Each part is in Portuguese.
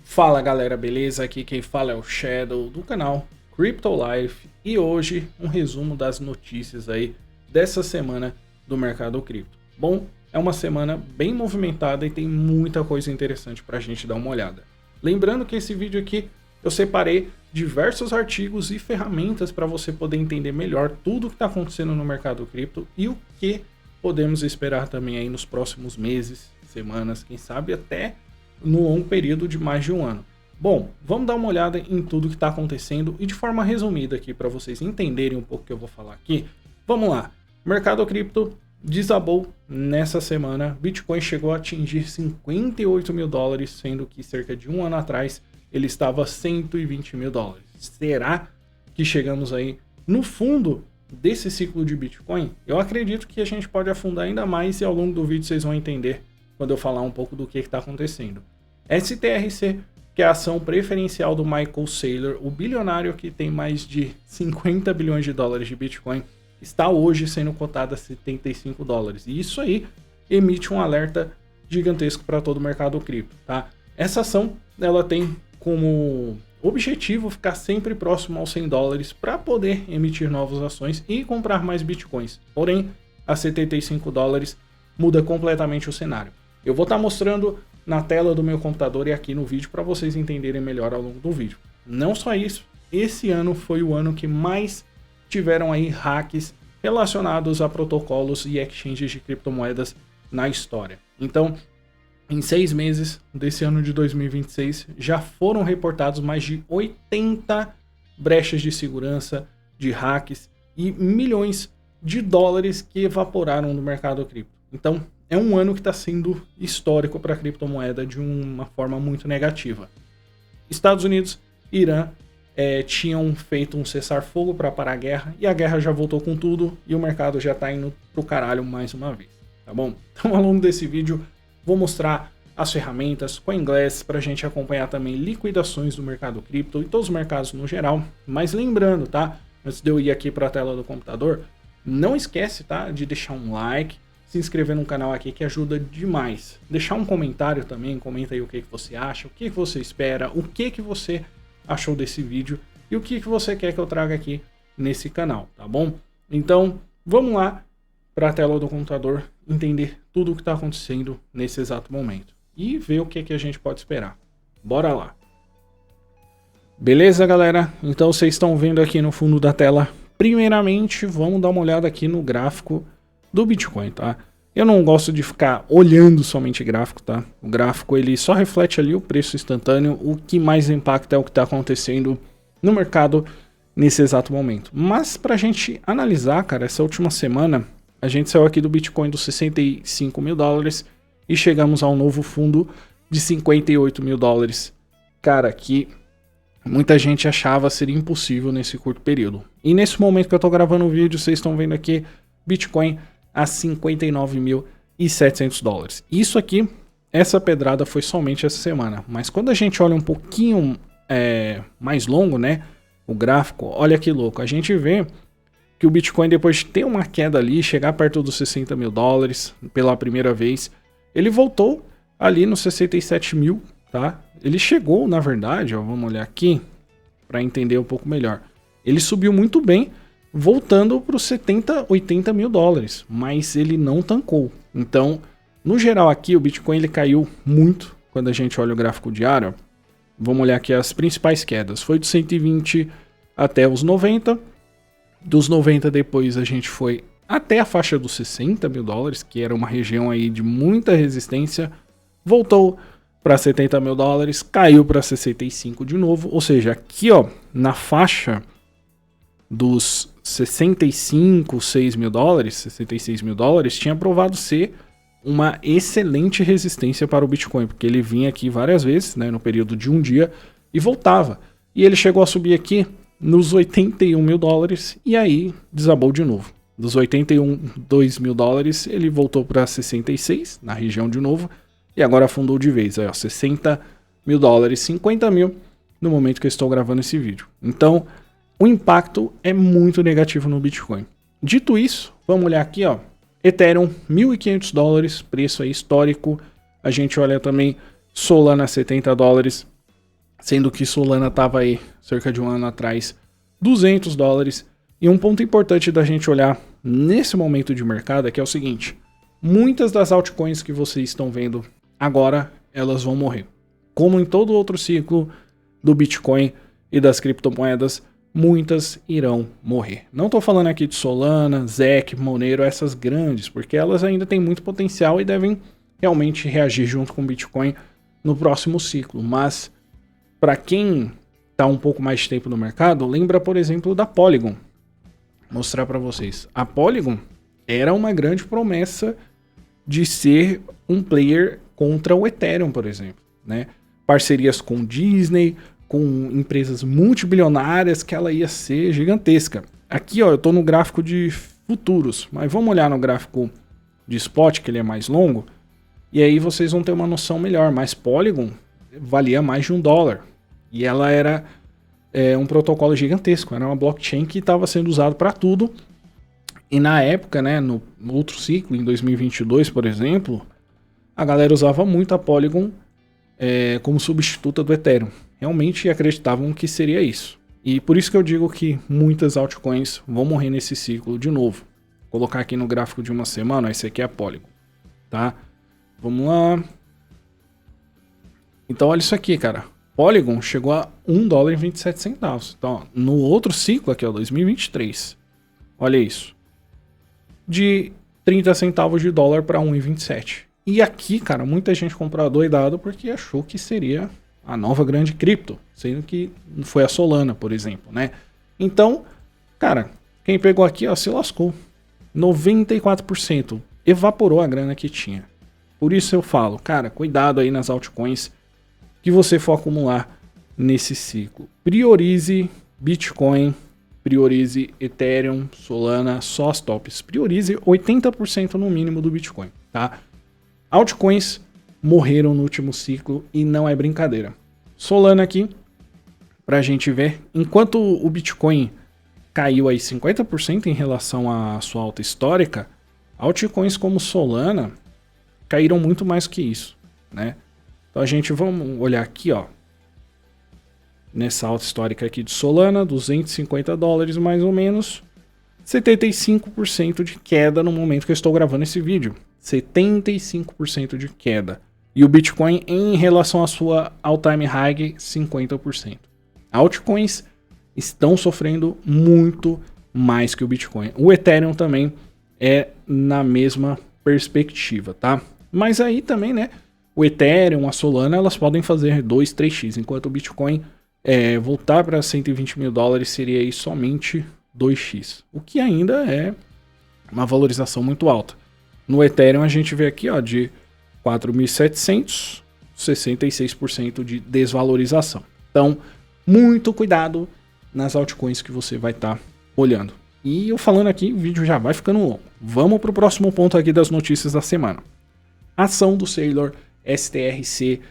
Fala galera, beleza? Aqui quem fala é o Shadow do canal Crypto Life e hoje um resumo das notícias aí dessa semana do mercado cripto. Bom, é uma semana bem movimentada e tem muita coisa interessante pra gente dar uma olhada. Lembrando que esse vídeo aqui eu separei diversos artigos e ferramentas para você poder entender melhor tudo o que está acontecendo no mercado cripto e o que podemos esperar também aí nos próximos meses, semanas, quem sabe até no longo período de mais de um ano. Bom, vamos dar uma olhada em tudo que está acontecendo e de forma resumida aqui para vocês entenderem um pouco o que eu vou falar aqui. Vamos lá, mercado cripto desabou nessa semana, Bitcoin chegou a atingir 58 mil dólares, sendo que cerca de um ano atrás ele estava a 120 mil dólares. Será que chegamos aí no fundo desse ciclo de Bitcoin? Eu acredito que a gente pode afundar ainda mais e ao longo do vídeo vocês vão entender quando eu falar um pouco do que está acontecendo. STRC, que é a ação preferencial do Michael Saylor, o bilionário que tem mais de 50 bilhões de dólares de Bitcoin, está hoje sendo cotada a 75 dólares. E isso aí emite um alerta gigantesco para todo o mercado cripto, tá? Essa ação, ela tem como objetivo ficar sempre próximo aos 100 dólares para poder emitir novas ações e comprar mais Bitcoins. Porém, a 75 dólares muda completamente o cenário. Eu vou estar mostrando na tela do meu computador e aqui no vídeo para vocês entenderem melhor ao longo do vídeo. Não só isso, esse ano foi o ano que mais tiveram aí hacks relacionados a protocolos e exchanges de criptomoedas na história. Então, em 6 meses desse ano de 2026, já foram reportados mais de 80 brechas de segurança, de hacks e milhões de dólares que evaporaram do mercado cripto. Então, é um ano que está sendo histórico para a criptomoeda de uma forma muito negativa. Estados Unidos e Irã tinham feito um cessar-fogo para parar a guerra e a guerra já voltou com tudo e o mercado já está indo pro caralho mais uma vez, tá bom? Então, ao longo desse vídeo, vou mostrar as ferramentas, CoinGlass, para a gente acompanhar também liquidações do mercado cripto e todos os mercados no geral. Mas lembrando, tá? Antes de eu ir aqui para a tela do computador, não esquece, tá? De deixar um like, se inscrever no canal aqui que ajuda demais. Deixar um comentário também, comenta aí o que você acha, o que você espera, o que você achou desse vídeo e o que você quer que eu traga aqui nesse canal, tá bom? Então, vamos lá para a tela do computador entender tudo o que está acontecendo nesse exato momento e ver o que a gente pode esperar. Bora lá! Beleza, galera? Então vocês estão vendo aqui no fundo da tela. Primeiramente, vamos dar uma olhada aqui no gráfico do Bitcoin, tá? Eu não gosto de ficar olhando somente gráfico, tá? O gráfico ele só reflete ali o preço instantâneo, o que mais impacta é o que está acontecendo no mercado nesse exato momento. Mas para a gente analisar, cara, essa última semana a gente saiu aqui do Bitcoin dos 65 mil dólares e chegamos a um novo fundo de 58 mil dólares. Cara, que muita gente achava ser impossível nesse curto período. E nesse momento que eu tô gravando o vídeo, vocês estão vendo aqui Bitcoin a 59.700 dólares. Isso aqui, essa pedrada foi somente essa semana. Mas quando a gente olha um pouquinho mais longo, né, o gráfico, olha que louco. A gente vê que o Bitcoin, depois de ter uma queda ali, chegar perto dos 60 mil dólares pela primeira vez, ele voltou ali nos 67 mil, tá? Ele chegou, na verdade, ó, vamos olhar aqui para entender um pouco melhor. Ele subiu muito bem, voltando para os 70, 80 mil dólares, mas ele não tancou. Então, no geral aqui, o Bitcoin ele caiu muito quando a gente olha o gráfico diário. Vamos olhar aqui as principais quedas. Foi dos 120 até os 90. Dos 90 depois a gente foi até a faixa dos 60 mil dólares, que era uma região aí de muita resistência. Voltou para 70 mil dólares, caiu para 65 de novo. Ou seja, aqui ó, na faixa dos 66 mil dólares, tinha provado ser uma excelente resistência para o Bitcoin, porque ele vinha aqui várias vezes, né, no período de um dia e voltava. E ele chegou a subir aqui nos 81 mil dólares e aí desabou de novo. Dos 82 mil dólares ele voltou para 66 na região de novo e agora afundou de vez. Aí, ó, 60 mil dólares, 50 mil no momento que eu estou gravando esse vídeo. Então, o impacto é muito negativo no Bitcoin. Dito isso, vamos olhar aqui, ó, Ethereum, 1.500 dólares, preço aí histórico. A gente olha também Solana, 70 dólares. sendo que Solana estava aí cerca de um ano atrás $200. E um ponto importante da gente olhar nesse momento de mercado é que é o seguinte: muitas das altcoins que vocês estão vendo agora, elas vão morrer. Como em todo outro ciclo do Bitcoin e das criptomoedas, muitas irão morrer. Não estou falando aqui de Solana, ZEC, Monero, essas grandes, porque elas ainda têm muito potencial e devem realmente reagir junto com o Bitcoin no próximo ciclo. Mas para quem está um pouco mais de tempo no mercado, lembra, por exemplo, da Polygon. Vou mostrar para vocês. A Polygon era uma grande promessa de ser um player contra o Ethereum, por exemplo, né? Parcerias com Disney, com empresas multibilionárias, que ela ia ser gigantesca. Aqui, ó, eu estou no gráfico de futuros, mas vamos olhar no gráfico de spot, que ele é mais longo, e aí vocês vão ter uma noção melhor. Mas Polygon valia mais de $1, e ela era um protocolo gigantesco, era uma blockchain que estava sendo usado para tudo. E na época, né, no outro ciclo, em 2022, por exemplo, a galera usava muito a Polygon como substituta do Ethereum. Realmente acreditavam que seria isso. E por isso que eu digo que muitas altcoins vão morrer nesse ciclo de novo. Vou colocar aqui no gráfico de uma semana, esse aqui é a Polygon, tá? Vamos lá. Então olha isso aqui, cara. Polygon chegou a $1,27. Então, ó, no outro ciclo aqui, ó, 2023. Olha isso. De 30 centavos de dólar para 1,27. E aqui, cara, muita gente comprou doidado porque achou que seria a nova grande cripto, sendo que foi a Solana, por exemplo, né? Então, cara, quem pegou aqui, ó, se lascou. 94% evaporou a grana que tinha. Por isso eu falo, cara, cuidado aí nas altcoins que você for acumular nesse ciclo. Priorize Bitcoin, priorize Ethereum, Solana, só as tops. Priorize 80% no mínimo do Bitcoin, tá? Altcoins morreram no último ciclo e não é brincadeira. Solana aqui, pra gente ver, enquanto o Bitcoin caiu aí 50% em relação à sua alta histórica, altcoins como Solana caíram muito mais que isso, né? Então a gente vamos olhar aqui, ó, nessa alta histórica aqui de Solana, $250 mais ou menos, 75% de queda no momento que eu estou gravando esse vídeo. 75% de queda. E o Bitcoin em relação à sua all-time high, 50%. Altcoins estão sofrendo muito mais que o Bitcoin. O Ethereum também é na mesma perspectiva, tá? Mas aí também, né, o Ethereum, a Solana, elas podem fazer 2, 3x, enquanto o Bitcoin voltar para $120 mil seria aí somente 2x, o que ainda é uma valorização muito alta. No Ethereum a gente vê aqui, ó, de 4.700, 66% de desvalorização. Então, muito cuidado nas altcoins que você vai estar olhando. E eu falando aqui, o vídeo já vai ficando longo. Vamos para o próximo ponto aqui das notícias da semana. Ação do Saylor STRC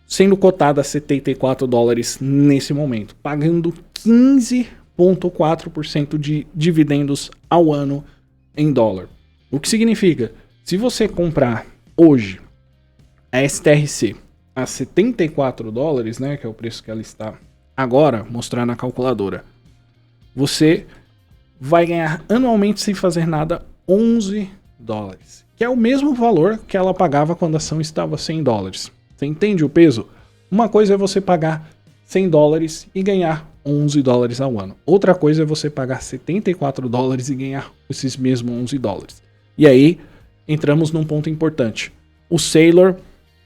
sendo cotada a $74 nesse momento, pagando 15,4% de dividendos ao ano em dólar. O que significa, se você comprar hoje a STRC a $74, né, que é o preço que ela está agora, mostrar na calculadora, você vai ganhar anualmente sem fazer nada $11, que é o mesmo valor que ela pagava quando a ação estava $100. Você entende o peso? Uma coisa é você pagar $100 e ganhar $11 ao ano. Outra coisa é você pagar $74 e ganhar esses mesmos $11. E aí, entramos num ponto importante. O Saylor,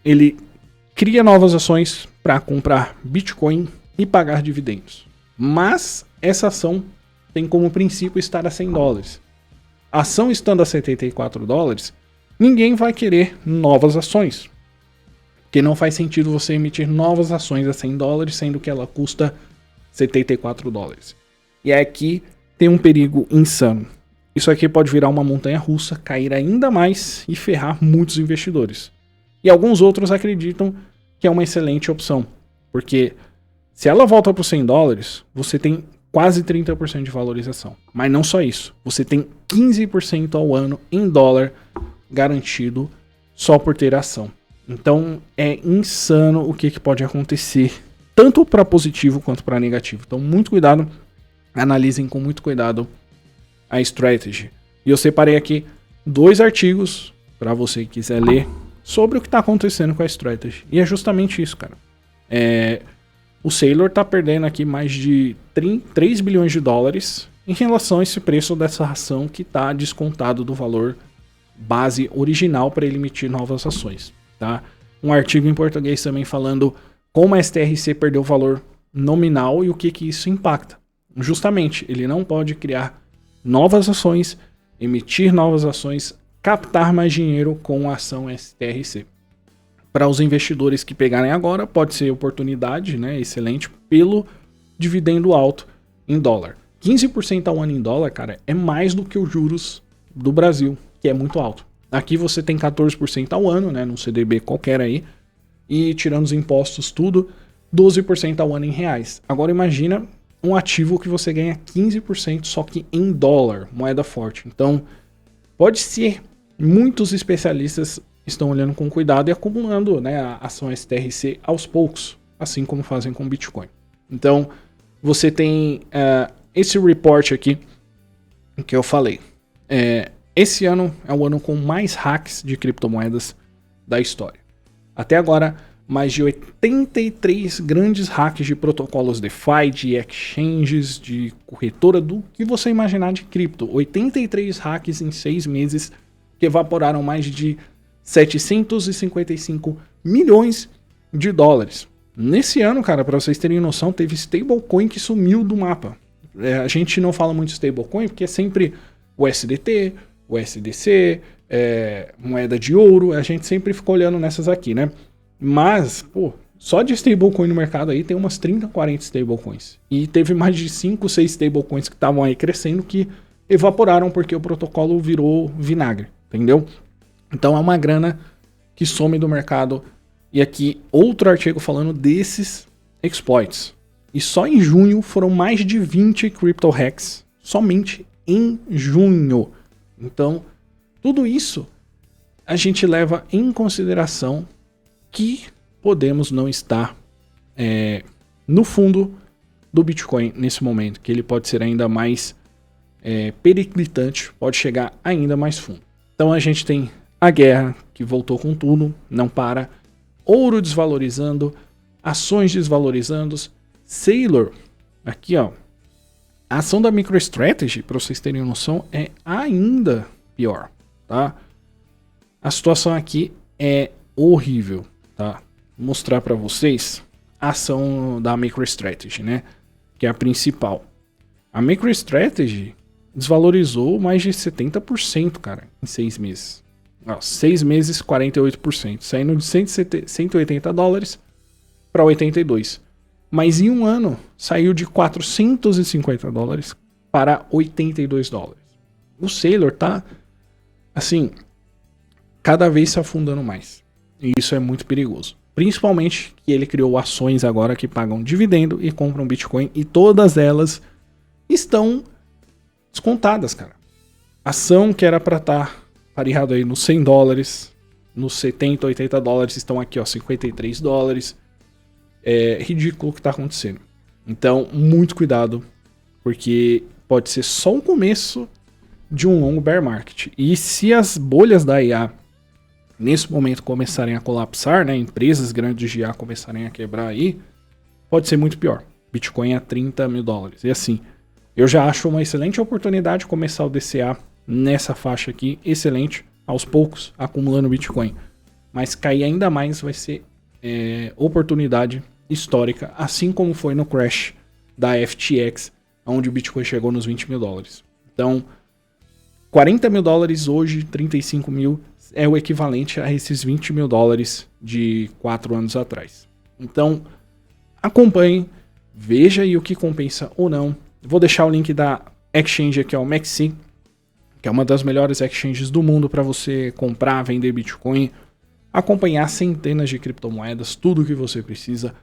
ele cria novas ações para comprar Bitcoin e pagar dividendos. Mas essa ação tem como princípio estar a $100. A ação estando a $74, ninguém vai querer novas ações. Porque não faz sentido você emitir novas ações a $100, sendo que ela custa $74. E aqui tem um perigo insano. Isso aqui pode virar uma montanha russa, cair ainda mais e ferrar muitos investidores. E alguns outros acreditam que é uma excelente opção. Porque se ela volta para os $100, você tem quase 30% de valorização. Mas não só isso. Você tem 15% ao ano em dólar garantido só por ter ação. Então é insano o que pode acontecer tanto para positivo quanto para negativo. Então, muito cuidado, analisem com muito cuidado a strategy. E eu separei aqui 2 artigos para você que quiser ler sobre o que está acontecendo com a strategy. E é justamente isso, cara. O Saylor está perdendo aqui mais de 3 bilhões de dólares em relação a esse preço dessa ação que está descontado do valor base original para ele emitir novas ações, tá? Um artigo em português também falando como a STRC perdeu o valor nominal e o que isso impacta. Justamente, ele não pode criar novas ações, emitir novas ações, captar mais dinheiro com a ação STRC. Para os investidores que pegarem agora, pode ser oportunidade, né, excelente, pelo dividendo alto em dólar. 15% ao ano em dólar, cara, é mais do que os juros do Brasil, que é muito alto. Aqui você tem 14% ao ano, né, num CDB qualquer aí, e tirando os impostos tudo, 12% ao ano em reais. Agora imagina um ativo que você ganha 15% só que em dólar, moeda forte. Então, pode ser, muitos especialistas estão olhando com cuidado e acumulando, né, a ação STRC aos poucos, assim como fazem com Bitcoin. Então, você tem esse report aqui que eu falei. Esse ano é o ano com mais hacks de criptomoedas da história. Até agora, mais de 83 grandes hacks de protocolos DeFi, de exchanges, de corretora, do que você imaginar de cripto. 83 hacks em 6 meses que evaporaram mais de 755 milhões de dólares. Nesse ano, cara, para vocês terem noção, teve stablecoin que sumiu do mapa. A gente não fala muito stablecoin porque é sempre o USDT, o USDC, moeda de ouro, a gente sempre fica olhando nessas aqui, né? Mas, pô, só de stablecoin no mercado aí tem umas 30, 40 stablecoins. E teve mais de 5, 6 stablecoins que estavam aí crescendo que evaporaram porque o protocolo virou vinagre, entendeu? Então é uma grana que some do mercado. E aqui outro artigo falando desses exploits. E só em junho foram mais de 20 crypto hacks, somente em junho. Então, tudo isso a gente leva em consideração que podemos não estar no fundo do Bitcoin nesse momento, que ele pode ser ainda mais periclitante, pode chegar ainda mais fundo. Então a gente tem a guerra que voltou com tudo, não para, ouro desvalorizando, ações desvalorizando, Saylor, aqui ó, a ação da MicroStrategy, para vocês terem noção, é ainda pior, tá? A situação aqui é horrível, tá? Vou mostrar para vocês a ação da MicroStrategy, né? Que é a principal. A MicroStrategy desvalorizou mais de 70%, cara, em 6 meses. 6 meses, 48%. Saindo de 180 dólares para 82. Mas em um ano, saiu de 450 dólares para 82 dólares. O Saylor tá, assim, cada vez se afundando mais. E isso é muito perigoso. Principalmente que ele criou ações agora que pagam dividendo e compram Bitcoin. E todas elas estão descontadas, cara. Ação que era para estar pareado aí nos 100 dólares, nos 70, 80 dólares, estão aqui, ó, 53 dólares. É ridículo o que está acontecendo. Então, muito cuidado, porque pode ser só o começo de um longo bear market. E se as bolhas da IA nesse momento começarem a colapsar, né, empresas grandes de IA começarem a quebrar aí, pode ser muito pior. Bitcoin a 30 mil dólares. E assim, eu já acho uma excelente oportunidade de começar o DCA nessa faixa aqui, excelente, aos poucos, acumulando Bitcoin. Mas cair ainda mais vai ser oportunidade histórica, assim como foi no crash da FTX, onde o Bitcoin chegou nos 20 mil dólares. Então, 40 mil dólares hoje, 35 mil, é o equivalente a esses 20 mil dólares de 4 anos atrás. Então, acompanhe, veja aí o que compensa ou não. Vou deixar o link da exchange aqui, ó, o Maxi, que é uma das melhores exchanges do mundo para você comprar, vender Bitcoin, acompanhar centenas de criptomoedas, tudo o que você precisa.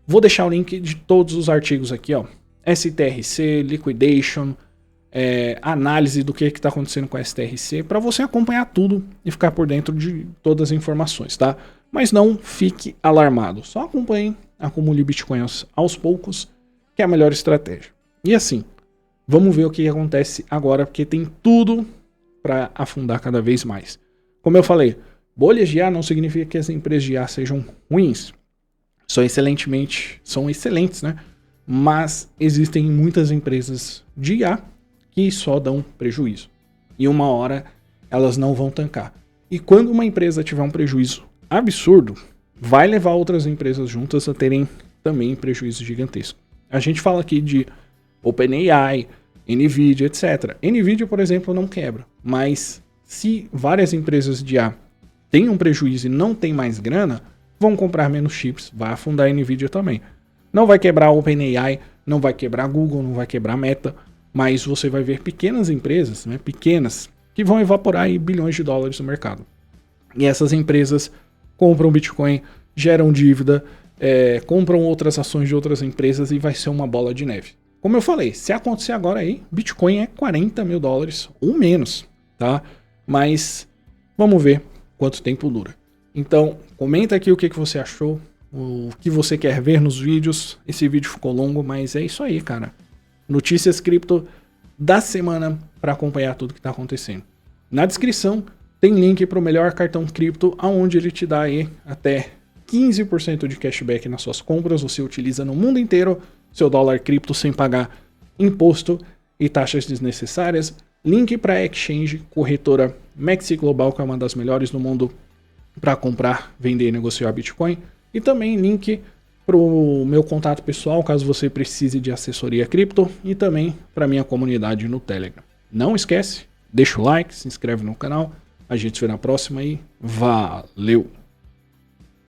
Vou deixar o link de todos os artigos aqui, ó, STRC, Liquidation, análise do que está acontecendo com a STRC, para você acompanhar tudo e ficar por dentro de todas as informações, tá? Mas não fique alarmado, só acompanhe, acumule bitcoins aos poucos, que é a melhor estratégia. E assim, vamos ver o que acontece agora, porque tem tudo para afundar cada vez mais. Como eu falei, bolhas de IA não significa que as empresas de IA sejam ruins. São excelentes, né? Mas existem muitas empresas de IA que só dão prejuízo. E uma hora elas não vão tancar. E quando uma empresa tiver um prejuízo absurdo, vai levar outras empresas juntas a terem também prejuízo gigantesco. A gente fala aqui de OpenAI, NVIDIA, etc. NVIDIA, por exemplo, não quebra. Mas se várias empresas de IA têm um prejuízo e não tem mais grana, vão comprar menos chips, vai afundar a NVIDIA também. Não vai quebrar a OpenAI, não vai quebrar a Google, não vai quebrar a Meta, mas você vai ver pequenas empresas, né, pequenas, que vão evaporar aí bilhões de dólares no mercado. E essas empresas compram Bitcoin, geram dívida, compram outras ações de outras empresas e vai ser uma bola de neve. Como eu falei, se acontecer agora aí, Bitcoin é 40 mil dólares ou menos, tá? Mas vamos ver quanto tempo dura. Então, comenta aqui o que você achou, o que você quer ver nos vídeos. Esse vídeo ficou longo, mas é isso aí, cara. Notícias cripto da semana para acompanhar tudo que está acontecendo. Na descrição tem link para o melhor cartão cripto, onde ele te dá aí até 15% de cashback nas suas compras. Você utiliza no mundo inteiro seu dólar cripto sem pagar imposto e taxas desnecessárias. Link para a exchange, corretora Maxi Global, que é uma das melhores do mundo para comprar, vender e negociar Bitcoin. E também link para o meu contato pessoal, caso você precise de assessoria cripto, e também para minha comunidade no Telegram. Não esquece, deixa o like, se inscreve no canal. A gente se vê na próxima e valeu!